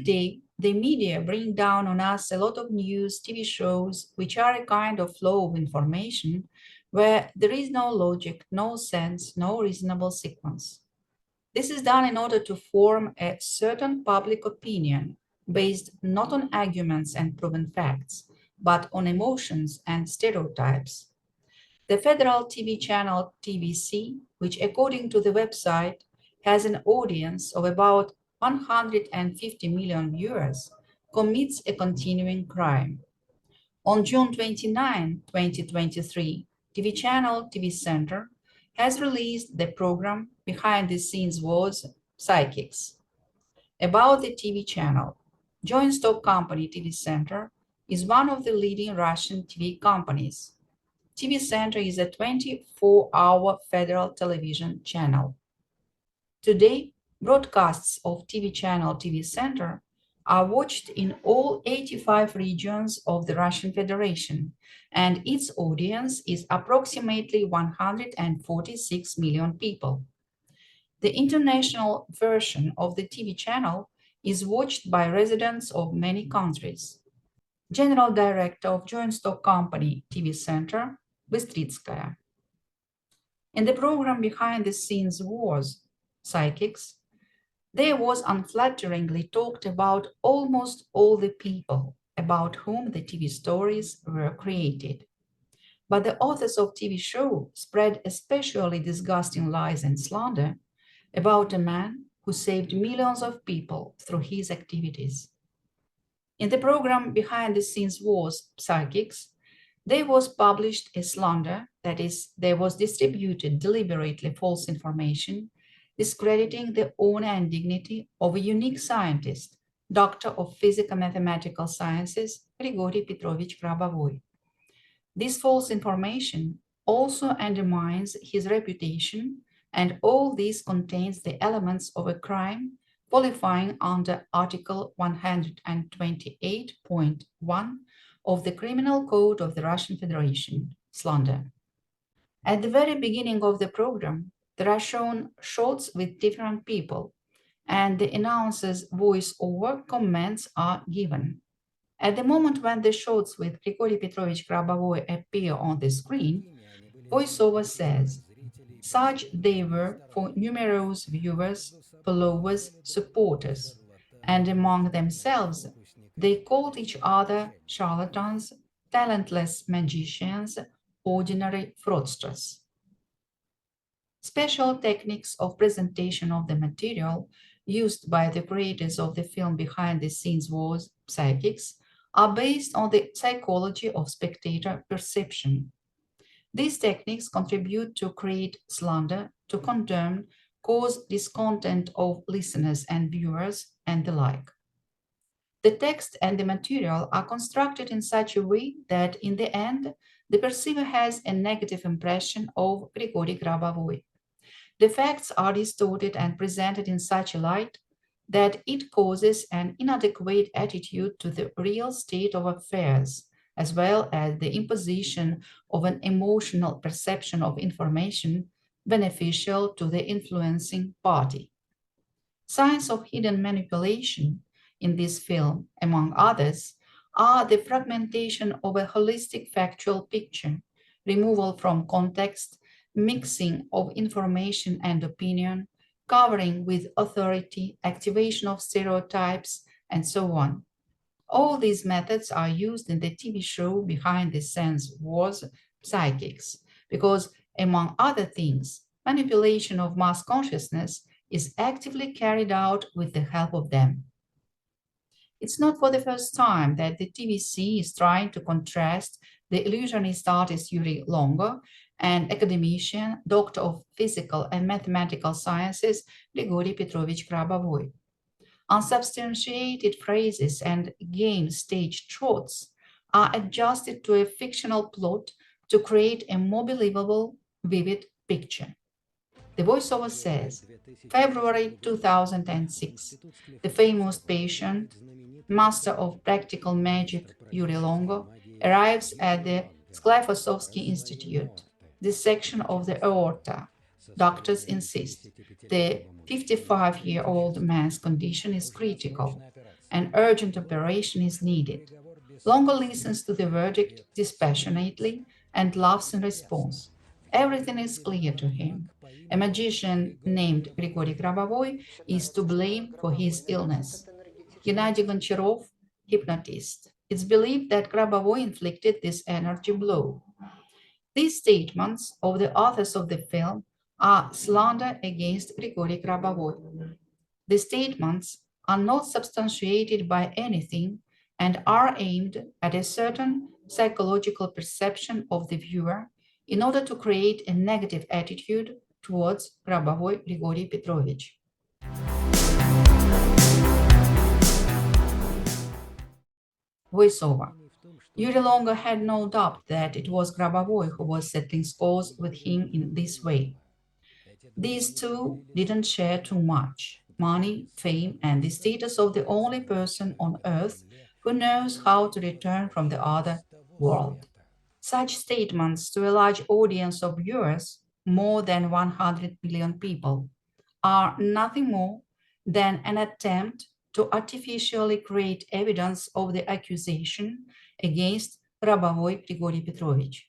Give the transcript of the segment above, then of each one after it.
day, the media bring down on us a lot of news, TV shows, which are a kind of flow of information where there is no logic, no sense, no reasonable sequence. This is done in order to form a certain public opinion based not on arguments and proven facts, but on emotions and stereotypes. The federal TV channel TVC, which according to the website has an audience of about 150 million viewers, commits a continuing crime. On June 29, 2023, TV channel TV Center has released the program Behind the Scenes Was Psychics. About the TV channel, joint stock company TV Center is one of the leading Russian TV companies. TV Center is a 24-hour federal television channel. Today, broadcasts of TV channel TV Center are watched in all 85 regions of the Russian Federation, and its audience is approximately 146 million people. The international version of the TV channel is watched by residents of many countries. General Director of Joint Stock Company TV Center, Bystritskaya. In the program Behind the Scenes Was Psychics, there was unflatteringly talked about almost all the people about whom the TV stories were created. But the authors of TV show spread especially disgusting lies and slander about a man who saved millions of people through his activities. In the program Behind the Scenes Was Psychics, there was published a slander, that is, there was distributed deliberately false information, discrediting the honor and dignity of a unique scientist, doctor of physico-mathematical sciences, Grigory Petrovich Grabovoi. This false information also undermines his reputation, and all this contains the elements of a crime qualifying under Article 128.1 of the Criminal Code of the Russian Federation, slander. At the very beginning of the program, there are shown shots with different people, and the announcer's voice-over comments are given. At the moment when the shots with Grigory Petrovich Grabovoi appear on the screen, voiceover says, such they were for numerous viewers, followers, supporters, and among themselves they called each other charlatans, talentless magicians, ordinary fraudsters. Special techniques of presentation of the material used by the creators of the film Behind the Scenes Was Psychics are based on the psychology of spectator perception. These techniques contribute to create slander, to condemn, cause discontent of listeners and viewers, and the like. The text and the material are constructed in such a way that in the end, the perceiver has a negative impression of Grigory Grabovoi. The facts are distorted and presented in such a light that it causes an inadequate attitude to the real state of affairs, as well as the imposition of an emotional perception of information beneficial to the influencing party. Signs of hidden manipulation in this film, among others, are the fragmentation of a holistic factual picture, removal from context, mixing of information and opinion, covering with authority, activation of stereotypes, and so on. All these methods are used in the TV show Behind the Scenes Was Psychics, because, among other things, manipulation of mass consciousness is actively carried out with the help of them. It's not for the first time that the TVC is trying to contrast the illusionist artist Yuri Longo and academician, doctor of physical and mathematical sciences, Grigory Petrovich Grabovoi. Unsubstantiated phrases and game stage trots are adjusted to a fictional plot to create a more believable, vivid picture. The voiceover says, February 2006, the famous patient, master of practical magic Yuri Longo, arrives at the Sklifosovsky Institute, dissection of the aorta. Doctors insist the 55-year-old man's condition is critical. An urgent operation is needed. Longo listens to the verdict dispassionately and laughs in response. Everything is clear to him. A magician named Grigory Grabovoi is to blame for his illness. Gennady Goncharov, hypnotist. It's believed that Grabovoi inflicted this energy blow. These statements of the authors of the film are slander against Grigory Grabovoi. The statements are not substantiated by anything and are aimed at a certain psychological perception of the viewer in order to create a negative attitude towards Grabovoi Grigory Petrovich. Voiceover. Yuri Longo had no doubt that it was Grabovoi who was settling scores with him in this way. These two didn't share too much money, fame, and the status of the only person on earth who knows how to return from the other world. Such statements to a large audience of viewers, more than 100 million people, are nothing more than an attempt to artificially create evidence of the accusation against Grabovoi Grigory Petrovich.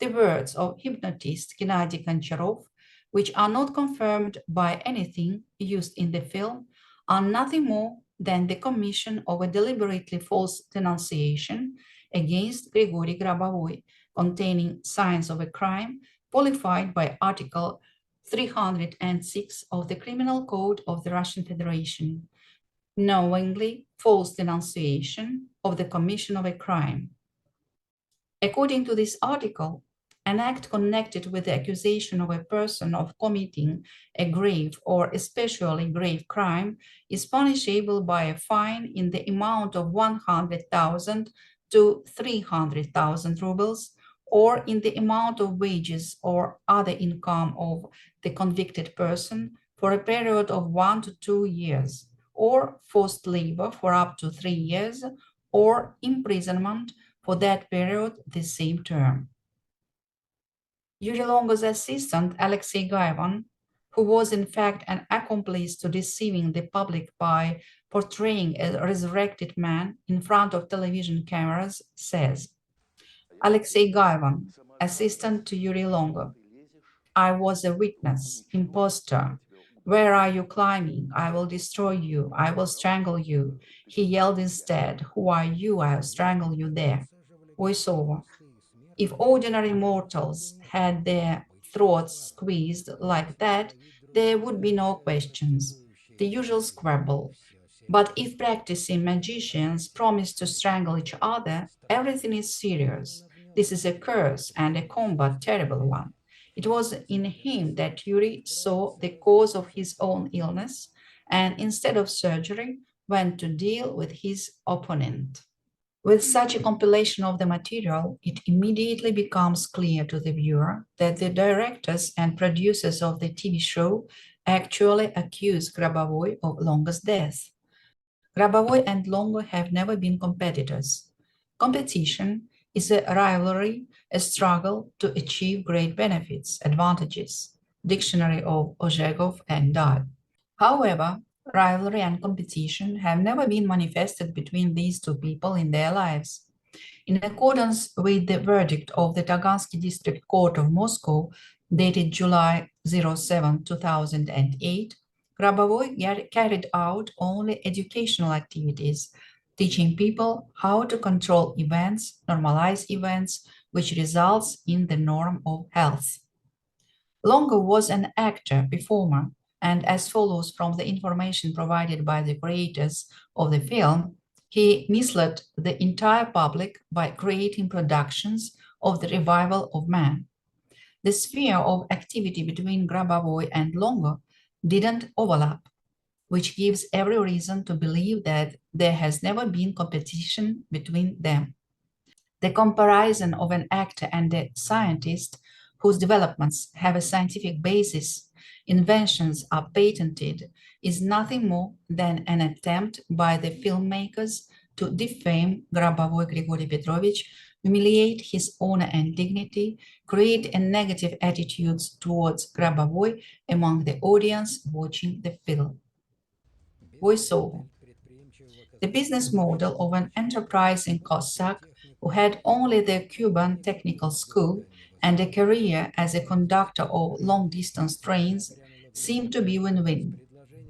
The words of hypnotist Gennady Goncharov, which are not confirmed by anything used in the film, are nothing more than the commission of a deliberately false denunciation against Grigory Grabovoi, containing signs of a crime qualified by Article 306 of the Criminal Code of the Russian Federation, knowingly false denunciation of the commission of a crime. According to this article, an act connected with the accusation of a person of committing a grave or especially grave crime is punishable by a fine in the amount of 100,000 to 300,000 rubles, or in the amount of wages or other income of the convicted person for a period of 1 to 2 years, or forced labor for up to 3 years, or imprisonment for that period the same term. Yuri Longo's assistant, Alexei Gaivan, who was in fact an accomplice to deceiving the public by portraying a resurrected man in front of television cameras, says, Alexei Gaivan, assistant to Yuri Longo, I was a witness, impostor. Where are you climbing? I will destroy you. I will strangle you. He yelled instead, Who are you? I'll strangle you there. Voiceover. If ordinary mortals had their throats squeezed like that, there would be no questions. The usual squabble. But if practicing magicians promise to strangle each other, everything is serious. This is a curse and a combat terrible one. It was in him that Yuri saw the cause of his own illness and instead of surgery went to deal with his opponent. With such a compilation of the material, it immediately becomes clear to the viewer that the directors and producers of the TV show actually accuse Grabovoi of Longo's death. Grabovoi and Longo have never been competitors. Competition is a rivalry, a struggle to achieve great benefits, advantages. Dictionary of Ozhegov and Dye. However, rivalry and competition have never been manifested between these two people in their lives. In accordance with the verdict of the Tagansky District Court of Moscow, dated July 07, 2008, Grabovoi carried out only educational activities, teaching people how to control events, normalize events, which results in the norm of health. Longo was an actor, performer, and as follows from the information provided by the creators of the film, he misled the entire public by creating productions of the revival of man. The sphere of activity between Grabovoi and Longo didn't overlap, which gives every reason to believe that there has never been competition between them. The comparison of an actor and a scientist whose developments have a scientific basis, inventions are patented, is nothing more than an attempt by the filmmakers to defame Grabovoi Grigory Petrovich, humiliate his honor and dignity, create a negative attitudes towards Grabovoi among the audience watching the film. Voiceover. The business model of an enterprising Cossack who had only the Cuban technical school and a career as a conductor of long-distance trains seemed to be win-win.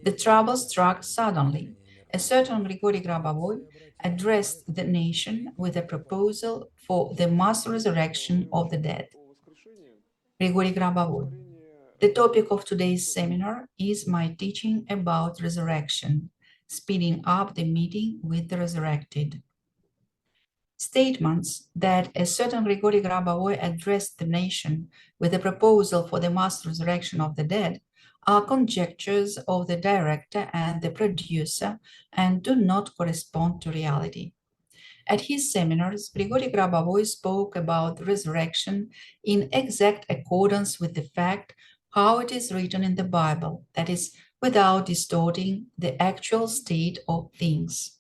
The trouble struck suddenly. A certain Grigory Grabavoy addressed the nation with a proposal for the mass resurrection of the dead. Grigory Grabavoy. The topic of today's seminar is my teaching about resurrection, speeding up the meeting with the resurrected. Statements that a certain Grigory Grabavoy addressed the nation with a proposal for the mass resurrection of the dead are conjectures of the director and the producer and do not correspond to reality. At his seminars, Grigory Grabavoy spoke about resurrection in exact accordance with the fact how it is written in the Bible, that is, without distorting the actual state of things.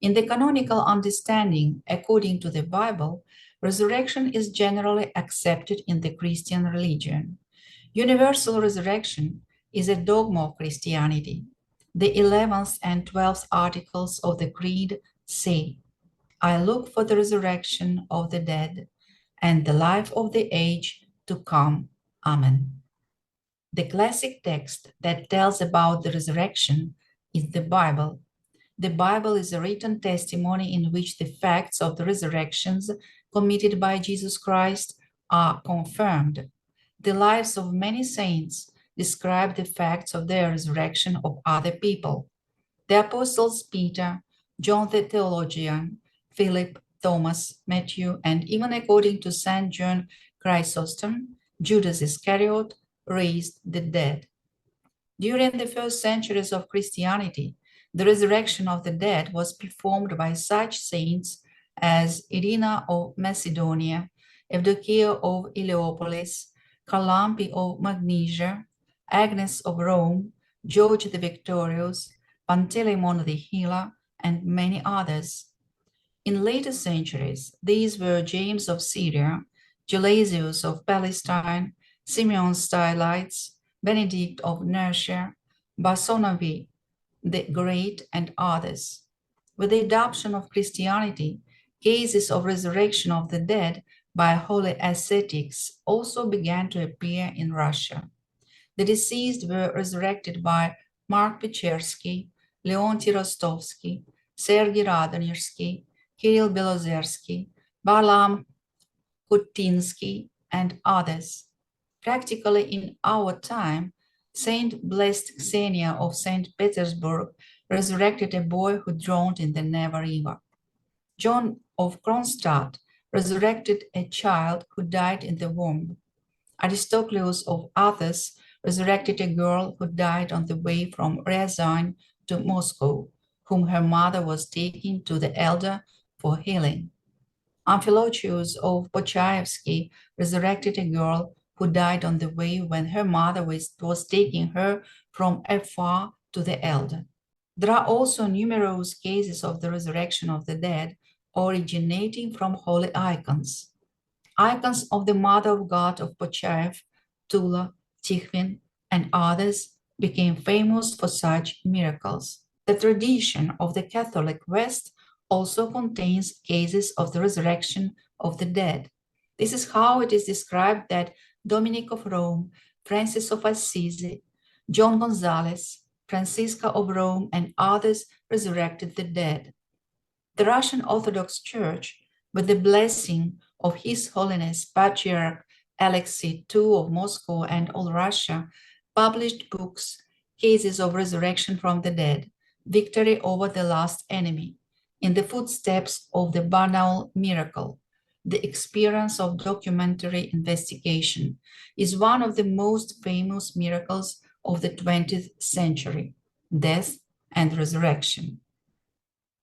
In the canonical understanding, according to the Bible, resurrection is generally accepted in the Christian religion. Universal resurrection is a dogma of Christianity. The 11th and 12th articles of the Creed say, I look for the resurrection of the dead and the life of the age to come. Amen. The classic text that tells about the resurrection is the Bible. The Bible is a written testimony in which the facts of the resurrections committed by Jesus Christ are confirmed. The lives of many saints describe the facts of their resurrection of other people. The apostles Peter, John the theologian, Philip, Thomas, Matthew, and even according to St. John Chrysostom, Judas Iscariot raised the dead. During the first centuries of Christianity, the resurrection of the dead was performed by such saints as Irina of Macedonia, Evdokia of Heliopolis, Calampi of Magnesia, Agnes of Rome, George the Victorious, Panteleimon the Healer, and many others. In later centuries, these were James of Syria, Gelasius of Palestine, Simeon Stylites, Benedict of Nursia, Barsonovi the Great, and others. With the adoption of Christianity, cases of resurrection of the dead by holy ascetics also began to appear in Russia. The deceased were resurrected by Mark Pechersky, Leonty Rostovsky, Sergei Radonirsky, Kirill Belozersky, Barlam Kutinsky, and others. Practically in our time, Saint Blessed Xenia of St. Petersburg resurrected a boy who drowned in the Neva River. John of Kronstadt resurrected a child who died in the womb. Aristocleus of Athens resurrected a girl who died on the way from Ryazan to Moscow, whom her mother was taking to the elder for healing. Amphilochius of Pochaevsky resurrected a girl who died on the way when her mother was taking her from afar to the elder. There are also numerous cases of the resurrection of the dead originating from holy icons. Icons of the Mother of God of Pochaev, Tula, Tikhvin, and others became famous for such miracles. The tradition of the Catholic West also contains cases of the resurrection of the dead. This is how it is described that Dominic of Rome, Francis of Assisi, John Gonzalez, Francisca of Rome, and others resurrected the dead. The Russian Orthodox Church, with the blessing of His Holiness Patriarch Alexei II of Moscow and all Russia, published books, Cases of Resurrection from the Dead, Victory over the Last Enemy, In the Footsteps of the Barnaul Miracle. The experience of documentary investigation is one of the most famous miracles of the 20th century, death and resurrection.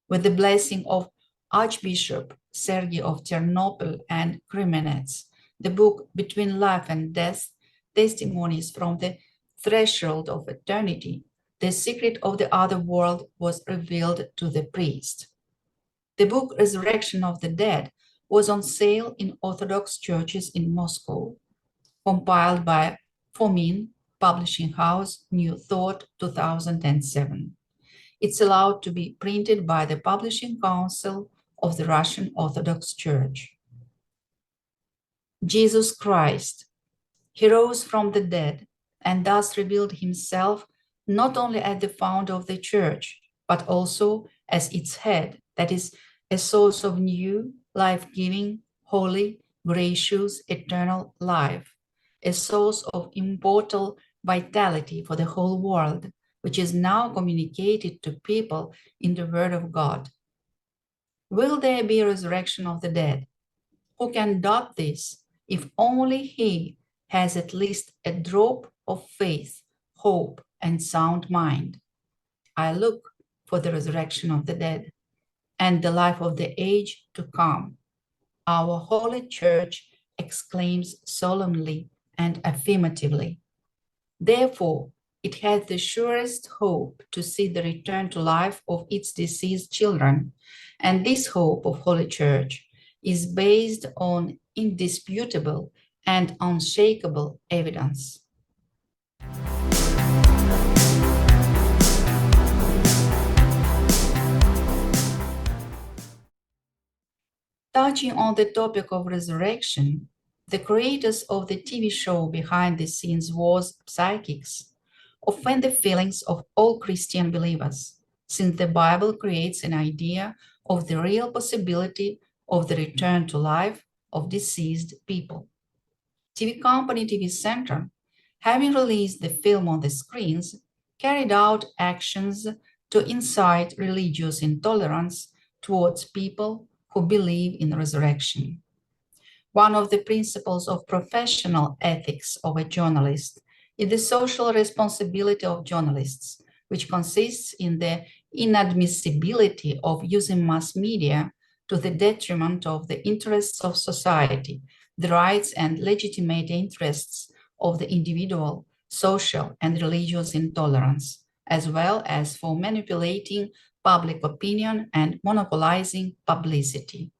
With the blessing of Archbishop Sergei of Ternopil and Kremenets, the book Between Life and Death, Testimonies from the Threshold of Eternity, the secret of the other world was revealed to the priest. The book Resurrection of the Dead was on sale in Orthodox churches in Moscow, compiled by Fomin Publishing House, New Thought, 2007. It's allowed to be printed by the Publishing Council of the Russian Orthodox Church. Jesus Christ, he rose from the dead and thus revealed himself not only as the founder of the church, but also as its head, that is, a source of new, life-giving, holy, gracious, eternal life, a source of immortal vitality for the whole world, which is now communicated to people in the Word of God. Will there be a resurrection of the dead? Who can doubt this if only he has at least a drop of faith, hope, and sound mind? I look for the resurrection of the dead and the life of the age to come. Our Holy Church exclaims solemnly and affirmatively. Therefore, it has the surest hope to see the return to life of its deceased children, and this hope of Holy Church is based on indisputable and unshakable evidence. Touching on the topic of resurrection, the creators of the TV show Behind the Scenes was psychics, offend the feelings of all Christian believers, since the Bible creates an idea of the real possibility of the return to life of deceased people. TV company TV Center, having released the film on the screens, carried out actions to incite religious intolerance towards people who believe in resurrection. One of the principles of professional ethics of a journalist is the social responsibility of journalists, which consists in the inadmissibility of using mass media to the detriment of the interests of society, the rights and legitimate interests of the individual, social and religious intolerance, as well as for manipulating public opinion and monopolizing publicity.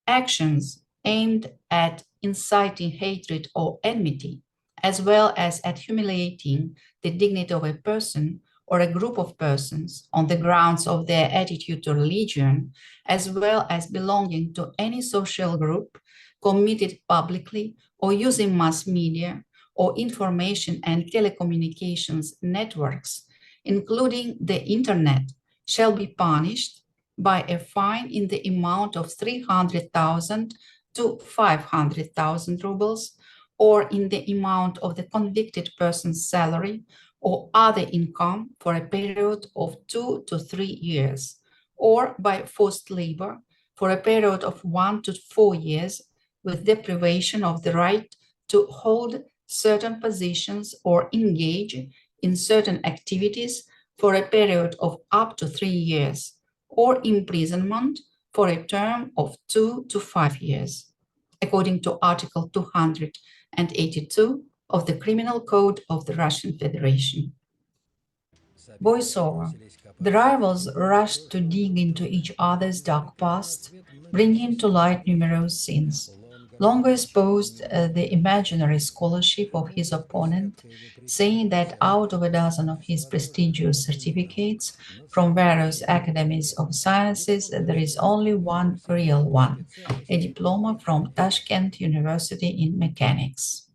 Actions aimed at inciting hatred or enmity, as well as at humiliating the dignity of a person or a group of persons on the grounds of their attitude to religion, as well as belonging to any social group, committed publicly or using mass media or information and telecommunications networks, including the internet, shall be punished by a fine in the amount of 300,000 to 500,000 rubles, or in the amount of the convicted person's salary or other income for a period of 2 to 3 years, or by forced labor for a period of 1 to 4 years, with deprivation of the right to hold certain positions or engage in certain activities for a period of up to 3 years, or imprisonment for a term of 2 to 5 years, according to Article 282 of the Criminal Code of the Russian Federation. Voiceover. The rivals rushed to dig into each other's dark past, bringing to light numerous sins. Longo exposed the imaginary scholarship of his opponent, saying that out of a dozen of his prestigious certificates from various academies of sciences, there is only one real one, a diploma from Tashkent University in mechanics.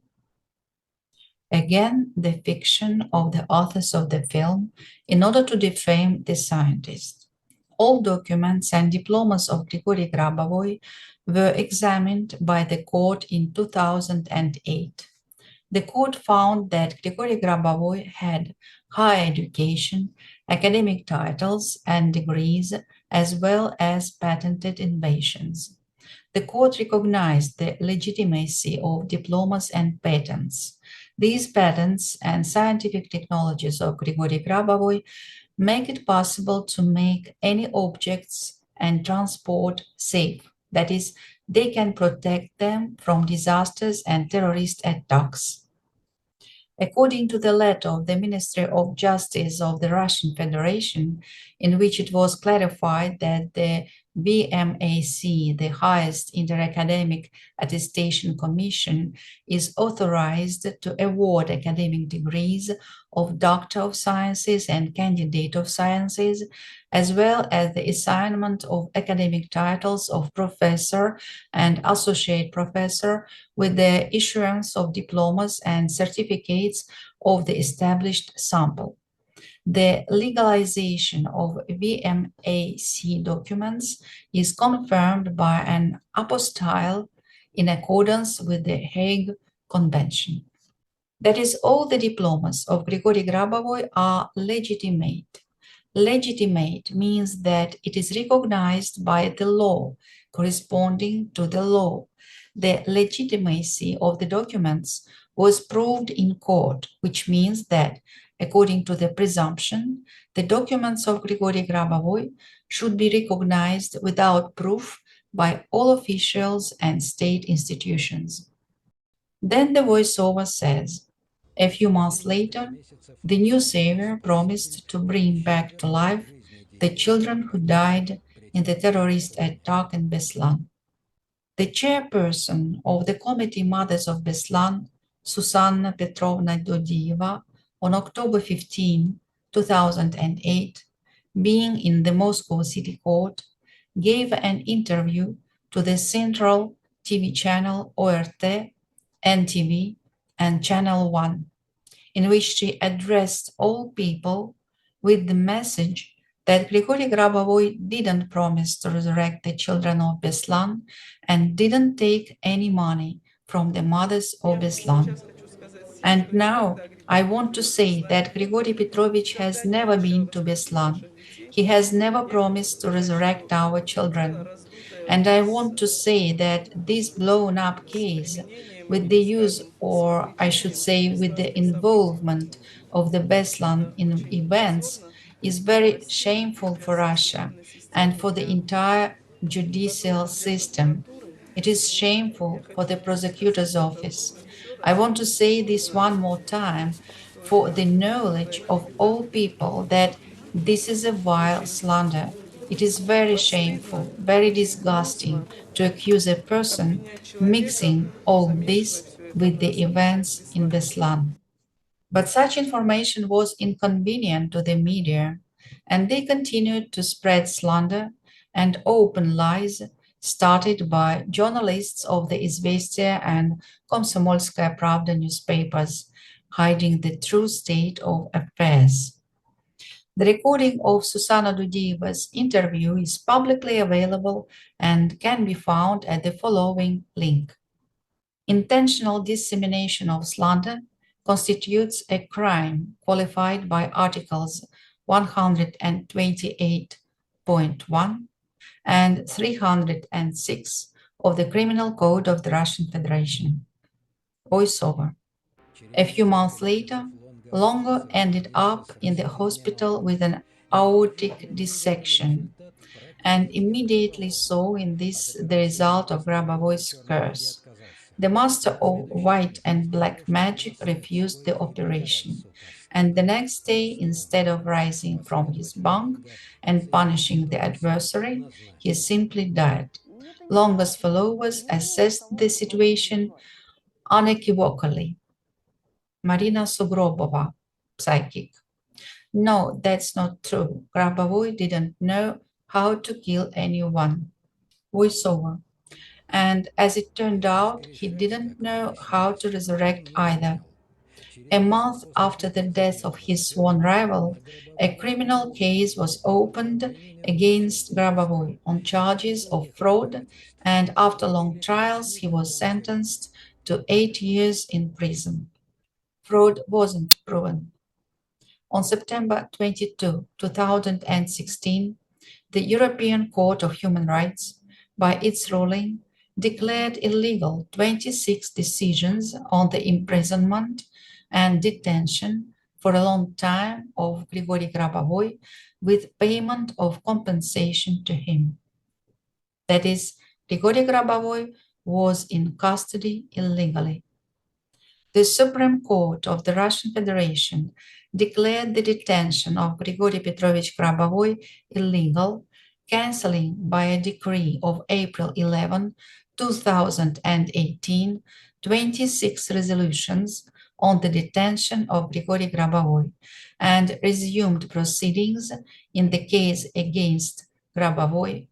Again, the fiction of the authors of the film in order to defame the scientist. All documents and diplomas of Grigory Grabovoi were examined by the court in 2008. The court found that Grigory Grabovoi had higher education, academic titles and degrees, as well as patented inventions. The court recognized the legitimacy of diplomas and patents. These patents and scientific technologies of Grigory Grabovoi make it possible to make any objects and transport safe. That is, they can protect them from disasters and terrorist attacks. According to the letter of the Ministry of Justice of the Russian Federation, in which it was clarified that the VMAC, the highest interacademic attestation commission, is authorized to award academic degrees of Doctor of Sciences and Candidate of Sciences, as well as the assignment of academic titles of Professor and Associate Professor with the issuance of diplomas and certificates of the established sample. The legalization of VMAC documents is confirmed by an apostille in accordance with the Hague Convention. That is, all the diplomas of Grigory Grabovoi are legitimate. Legitimate means that it is recognized by the law, corresponding to the law. The legitimacy of the documents was proved in court, which means that, according to the presumption, the documents of Grigory Grabovoi should be recognized without proof by all officials and state institutions. Then the voiceover says, a few months later, the new savior promised to bring back to life the children who died in the terrorist attack in Beslan. The chairperson of the Committee Mothers of Beslan, Susanna Petrovna Dodieva, on October 15, 2008, being in the Moscow City Court, gave an interview to the Central TV channel ORT, NTV, and Channel 1, in which she addressed all people with the message that Grigory Grabovoi didn't promise to resurrect the children of Beslan and didn't take any money from the mothers of Beslan. And now I want to say that Grigory Petrovich has never been to Beslan. He has never promised to resurrect our children. And I want to say that this blown up case, with the use, or I should say, with the involvement of the Beslan in events, is very shameful for Russia and for the entire judicial system. It is shameful for the prosecutor's office. I want to say this one more time for the knowledge of all people that this is a vile slander. It is very shameful, very disgusting to accuse a person mixing all this with the events in Beslan. But such information was inconvenient to the media, and they continued to spread slander and open lies started by journalists of the Izvestia and Komsomolskaya Pravda newspapers, hiding the true state of affairs. The recording of Susanna Dudieva's interview is publicly available and can be found at the following link. Intentional dissemination of slander constitutes a crime qualified by Articles 128.1 and 306 of the Criminal Code of the Russian Federation. Voiceover. A few months later, Longo ended up in the hospital with an aortic dissection and immediately saw in this the result of Grabovoy's curse. The master of white and black magic refused the operation, and the next day, instead of rising from his bunk and punishing the adversary, he simply died. Longo's followers assessed the situation unequivocally. Marina Sugrobova, psychic. No, that's not true. Grabovoi didn't know how to kill anyone. Voiceover. And as it turned out, he didn't know how to resurrect either. A month after the death of his sworn rival, a criminal case was opened against Grabovoi on charges of fraud, and after long trials, he was sentenced to 8 years in prison. Fraud wasn't proven. On September 22, 2016, the European Court of Human Rights, by its ruling, declared illegal 26 decisions on the imprisonment and detention for a long time of Grigory Grabovoi with payment of compensation to him. That is, Grigory Grabovoi was in custody illegally. The Supreme Court of the Russian Federation declared the detention of Grigory Petrovich Grabovoi illegal, cancelling by a decree of April 11, 2018, 26 resolutions on the detention of Grigory Grabovoi and resumed proceedings in the case against Grabovoi,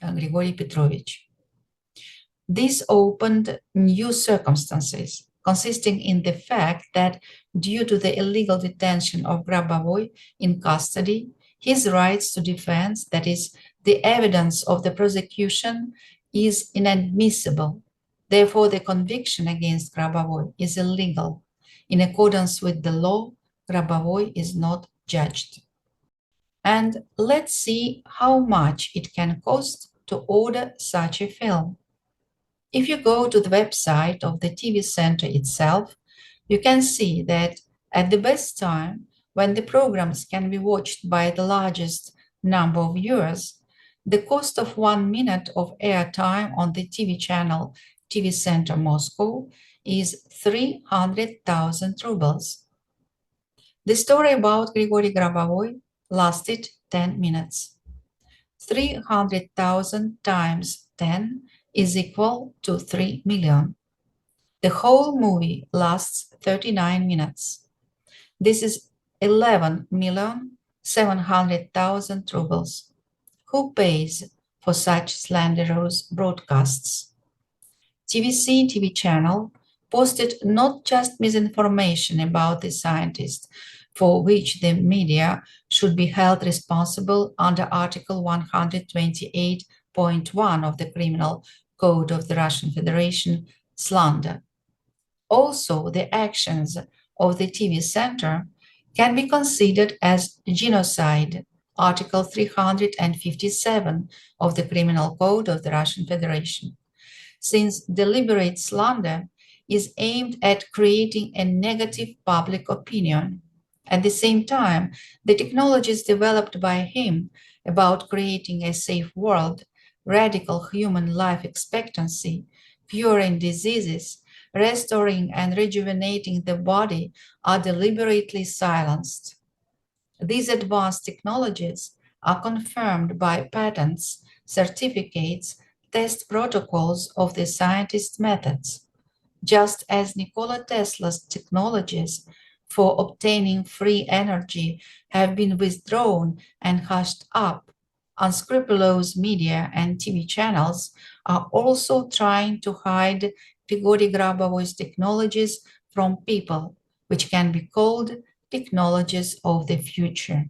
Grigory Petrovich. This opened new circumstances, consisting in the fact that due to the illegal detention of Grabovoi in custody, his rights to defense, that is, the evidence of the prosecution, is inadmissible. Therefore, the conviction against Grabovoi is illegal. In accordance with the law, Grabovoi is not judged. And let's see how much it can cost to order such a film. If you go to the website of the TV center itself, you can see that at the best time, when the programs can be watched by the largest number of viewers, the cost of 1 minute of airtime on the TV channel TV Center Moscow is 300,000 rubles. The story about Grigory Grabovoi lasted 10 minutes. 300,000 times 10 is equal to 3 million. The whole movie lasts 39 minutes. This is 11,700,000 rubles. Who pays for such slanderous broadcasts? TVC TV channel posted not just misinformation about the scientist, for which the media should be held responsible under Article 128.1 of the Criminal Code of the Russian Federation, slander. Also, the actions of the TV center can be considered as genocide, Article 357 of the Criminal Code of the Russian Federation, since deliberate slander is aimed at creating a negative public opinion. At the same time, the technologies developed by him about creating a safe world, radical human life expectancy, curing diseases, restoring and rejuvenating the body are deliberately silenced. These advanced technologies are confirmed by patents, certificates, test protocols of the scientists' methods, just as Nikola Tesla's technologies for obtaining free energy have been withdrawn and hushed up. Unscrupulous media and TV channels are also trying to hide Grigory Grabovoi's technologies from people, which can be called technologies of the future.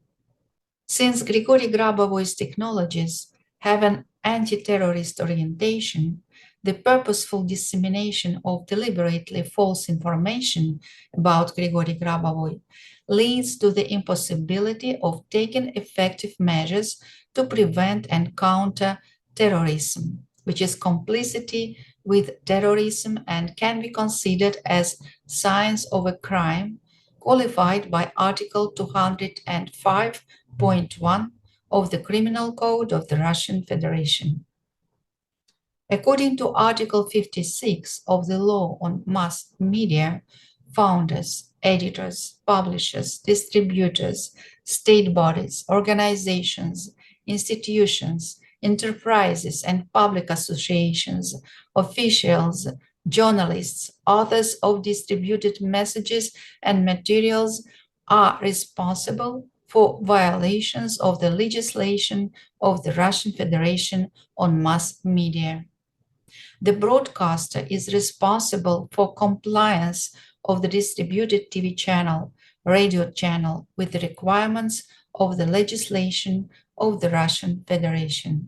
Since Grigory Grabovoi's technologies have an anti-terrorist orientation, the purposeful dissemination of deliberately false information about Grigory Grabovoi leads to the impossibility of taking effective measures to prevent and counter terrorism, which is complicity with terrorism and can be considered as signs of a crime qualified by Article 205.1 of the Criminal Code of the Russian Federation. According to Article 56 of the Law on Mass Media, founders, editors, publishers, distributors, state bodies, organizations, institutions, enterprises, and public associations, officials, journalists, authors of distributed messages and materials are responsible for violations of the legislation of the Russian Federation on mass media. The broadcaster is responsible for compliance of the distributed TV channel, radio channel with the requirements of the legislation of the Russian Federation.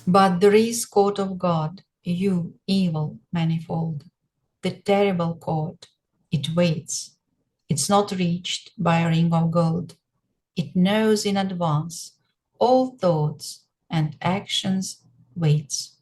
But there is court of God, you evil manifold, the terrible court. It waits. It's not reached by a ring of gold. It knows in advance all thoughts and actions, waits.